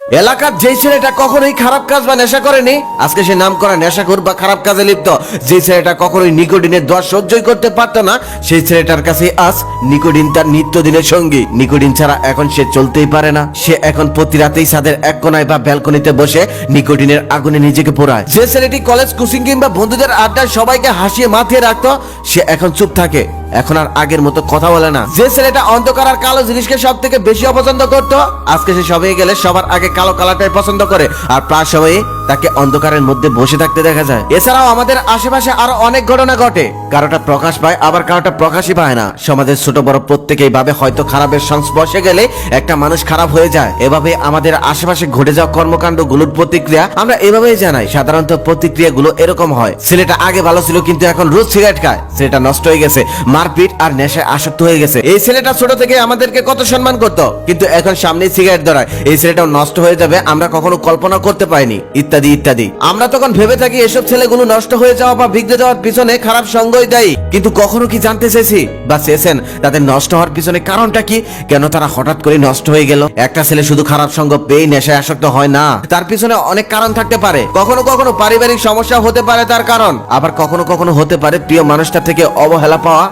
এলাকার যেই ছেলেটা কখনোই খারাপ কাজ বা নেশা করেনি, আজকে সে নাম করা নেশাখোর বা খারাপ কাজে লিপ্ত। যেই ছেলেটা কখনোই নিকোটিনের দোয়া সহ্যই করতে পারতো না, সেই ছেলেটার কাছে আজ নিকোটিন তার নিত্যদিনের সঙ্গী। নিকোটিন ছাড়া এখন সে চলতেই পারে না। সে এখন প্রতি রাতেই ছাদের এক কোনায় বা ব্যালকনিতে বসে নিকোটিনের আগুনে নিজেকে পোড়ায়। যে ছেলেটি কলেজ, কোচিং কিংবা বন্ধুদের আড্ডায় সবাইকে হাসিয়ে মাথিয়ে রাখতো, সে এখন চুপ থাকে, এখন আর আগের মতো কথা বলে না। যে ছেলেটা অন্ধকার আর কালো জিনিসকে সব থেকে বেশি অপছন্দ করতো, আজকে সে সবাই গেলে সবার আগে কালো কালারটাই পছন্দ করে, আর প্রায় সময় তাকে অন্ধকারের মধ্যে বসে থাকতে দেখা যায়। এছাড়াও আমাদের আশেপাশে আরো অনেক ঘটনা ঘটে, কারোটা প্রকাশ পায় আবার কারোটা প্রকাশই পায় না। সমাজের ছোট বড় প্রত্যেকেই ভাবে হয়তো খারাপের সংস্পর্শে গেলে একটা মানুষ খারাপ হয়ে যায়। এভাবে আমাদের আশেপাশে ঘটে যাওয়া কর্মকাণ্ড গুলোর প্রতিক্রিয়া আমরা এভাবেই জানাই। সাধারণত প্রতিক্রিয়াগুলো এরকম হয়: ছেলেটা আগে ভালো ছিল কিন্তু এখন রোজ সিগারেট খায়, ছেলেটা নষ্ট হয়ে গেছে, মারপিট আর নেশায় আসক্ত হয়ে গেছে। এই ছেলেটা ছোট থেকে আমাদেরকে কত সম্মান করত, কিন্তু এখন সামনে সিগারেট ধরায়, এই ছেলেটাও নষ্ট হয়ে যাবে, আমরা কখনো কল্পনা করতে পারিনি, ইত্যাদি ইত্যাদি। আমরা তখন ভেবে থাকি এসব ছেলেগুলো নষ্ট হয়ে যাওয়া বা বিগড়ে যাওয়ার পিছনে খারাপ সঙ্গই দায়ী। কিন্তু কখনো কি জানতে চেয়েছি বা চেয়েছেন তাদের নষ্ট হওয়ার পিছনে কারণটা কি? কেন তারা হঠাৎ করে নষ্ট হয়ে গেল? একটা ছেলে শুধু খারাপ সঙ্গ পেয়ে নেশায় আসক্ত হয় না, তার পিছনে অনেক কারণ থাকতে পারে। কখনো কখনো পারিবারিক সমস্যা হতে পারে তার কারণ, আবার কখনো কখনো হতে পারে প্রিয় মানুষটা থেকে অবহেলা পাওয়া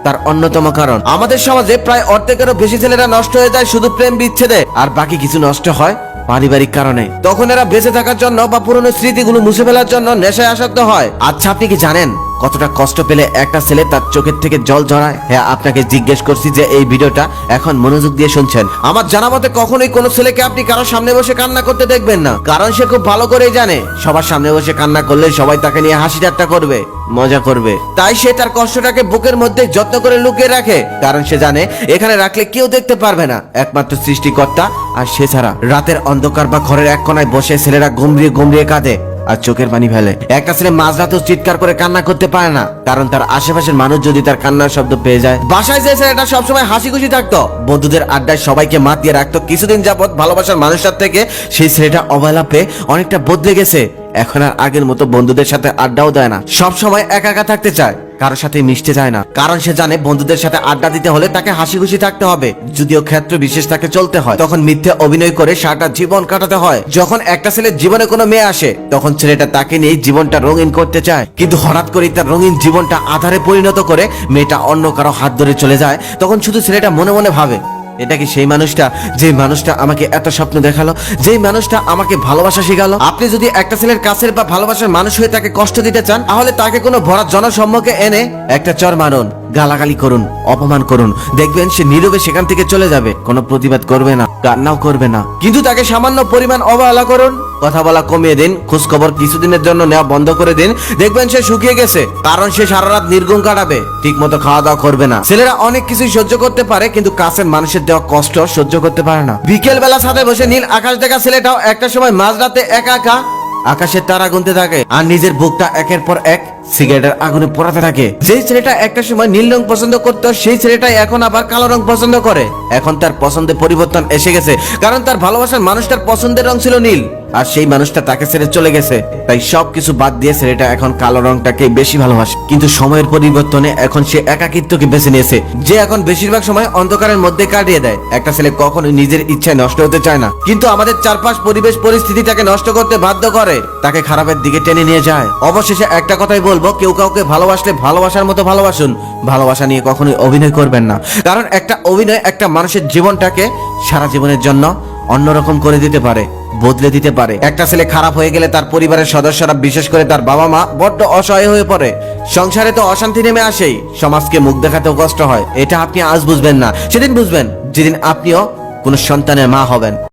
তার অন্যতম কারণ। আমাদের সমাজে প্রায় অর্ধেকেরও বেশি ছেলেরা নষ্ট হয়ে যায় শুধু প্রেম বিচ্ছেদে, আর বাকি কিছু নষ্ট হয় পারিবারিক কারণে। তখন এরা বেঁচে থাকার জন্য বা পুরনো স্মৃতিগুলো মুছে ফেলার জন্য নেশায় আসক্ত হয়। আচ্ছা, আপনি কি জানেন কতটা কষ্ট পেলে একটা ছেলে তার চোখের থেকে জল ঝরায়? হ্যাঁ, আপনাকে জিজ্ঞেস করছি যে এই ভিডিওটা এখন মনোযোগ দিয়ে শুনছেন। আমার জানা মতে কখনোই কোনো ছেলেকে আপনি কারো সামনে বসে কান্না করতে দেখবেন না, কারণ সে খুব ভালো করেই জানে সবার সামনে বসে কান্না করলে সবাই তাকে নিয়ে হাসি ঠাট্টা করবে, মজা করবে। তাই সে তার কষ্টটাকে বুকের মধ্যে যত্ন করে লুকিয়ে রাখে, কারণ সে জানে এখানে রাখলে কেউ দেখতে পারবে না, একমাত্র সৃষ্টিকর্তা আর সে ছাড়া। রাতের অন্ধকার বা ঘরের এক কোনায় বসে ছেলেরা গম্ভীর গম্ভীর কাঁদে আর চোখের পানি ফেলে। একটা ছেলে মাঝরাতেও চিৎকার করে কান্না করতে পারে না, কারণ তার আশেপাশের মানুষ যদি তার কান্নার শব্দ পেয়ে যায়। বাসায় যে ছেলেটা সবসময় হাসি খুশি থাকতো, বন্ধুদের আড্ডায় সবাইকে মাতিয়ে রাখতো, কিছুদিন যাবত ভালোবাসার মানুষটার থেকে সেই ছেলেটা অবহেলা পেয়ে অনেকটা বদলে গেছে। এখন আর আগের মতো বন্ধুদের সাথে আড্ডাও দেয় না, সব সময় একা একা থাকতে চায়, কারোর সাথে মিশতে চায় না, কারণ সে জানে বন্ধুদের সাথে আড্ডা দিতে হলে তাকে হাসি খুশি থাকতে হবে। যদিও ক্ষেত্র বিশেষ তাকে চলতে হয়, তখন মিথ্যে অভিনয় করে সারাটা জীবন কাটাতে হয়। যখন একটা ছেলের জীবনে কোনো মেয়ে আসে, তখন ছেলেটা তাকে নিয়ে জীবনটা রঙিন করতে চায়, কিন্তু হঠাৎ করে তার রঙিন জীবনটা আধারে পরিণত করে মেয়েটা অন্য কারো হাত ধরে চলে যায়। তখন শুধু ছেলেটা মনে মনে ভাবে, এটা কি সেই মানুষটা, যে মানুষটা আমাকে এত স্বপ্ন দেখালো, যেই মানুষটা আমাকে ভালোবাসা শিখালো? আপনি যদি একটা ছেলের কাছের বা ভালোবাসার মানুষ হয়ে তাকে কষ্ট দিতে চান, তাহলে তাকে কোনো ভরা জনসম্মুখে এনে একটা চর মারুন, গালাগালি করুন, অপমান করুন, দেখবেন সে নীরবে সেখান থেকে চলে যাবে, কোনো প্রতিবাদ করবে না, কান্নাও করবে না। কিন্তু তাকে সামান্য পরিমাণ অবহেলা করুন, কথা বলা কমিয়ে দিন, খোঁজ খবর কিছুদিনের জন্য নেওয়া বন্ধ করে দিন, দেখবেন সে শুকিয়ে গেছে, কারণ সে সারা রাত নির্ঘুম কাটাবে, ঠিক মতো খাওয়া দাওয়া করবে না। ছেলেরা অনেক কিছুই সহ্য করতে পারে, কিন্তু কাছের মানুষের দেওয়া কষ্ট সহ্য করতে পারে না। বিকেল বেলা ছাদে বসে নীল আকাশ দেখা ছেলেটাও একটা সময় মাঝরাতে একা একা আকাশের তারা গুনতে থাকে আর নিজের বুকটা একের পর এক সিগারেটের আগুনে পোড়াতে থাকে। যে ছেলেটা একটা সময় নীল রং পছন্দ করতো, সেই ছেলেটাই এখন আবার কালো রং পছন্দ করে। এখন তার পছন্দে পরিবর্তন এসে গেছে, কারণ তার ভালোবাসার মানুষটার পছন্দের রং ছিল নীল, আর সেই মানুষটা তাকে ছেড়ে চলে গেছে। তাই সবকিছু বাদ দিয়ে ছেলেটা এখন কালো রংটাকে বেশি ভালোবাসে। কিন্তু সময়ের পরিবর্তনে এখন সে একাকিত্বকে বেছে নিয়েছে, যে এখন বেশিরভাগ সময় অন্ধকারের মধ্যে কাটিয়ে দেয়। একটা ছেলে কখনোই নিজের ইচ্ছায় নষ্ট হতে চায় না, কিন্তু আমাদের চারপাশ পরিবেশ পরিস্থিতি তাকে নষ্ট করতে বাধ্য করে, তাকে খারাপের দিকে টেনে নিয়ে যায়। অবশেষে একটা কথাই বলবো, কেউ কাউকে ভালোবাসলে ভালোবাসার মতো ভালোবাসুন, ভালোবাসা নিয়ে কখনোই অভিনয় করবেন না, কারণ একটা অভিনয় একটা মানুষের জীবনটাকে সারা জীবনের জন্য অন্যরকম করে দিতে পারে, বদলে দিতে পারে। একটা ছেলে খারাপ হয়ে গেলে তার পরিবারের সদস্যরা, বিশেষ করে তার বাবা মা, বড্ড অসহায় হয়ে পড়ে। সংসারে তো অশান্তি নেমে আসেই, সমাজকে মুখ দেখাতেও কষ্ট হয়। এটা আপনি আজ বুঝবেন না, সেদিন বুঝবেন যেদিন আপনিও কোনো সন্তানের মা হবেন।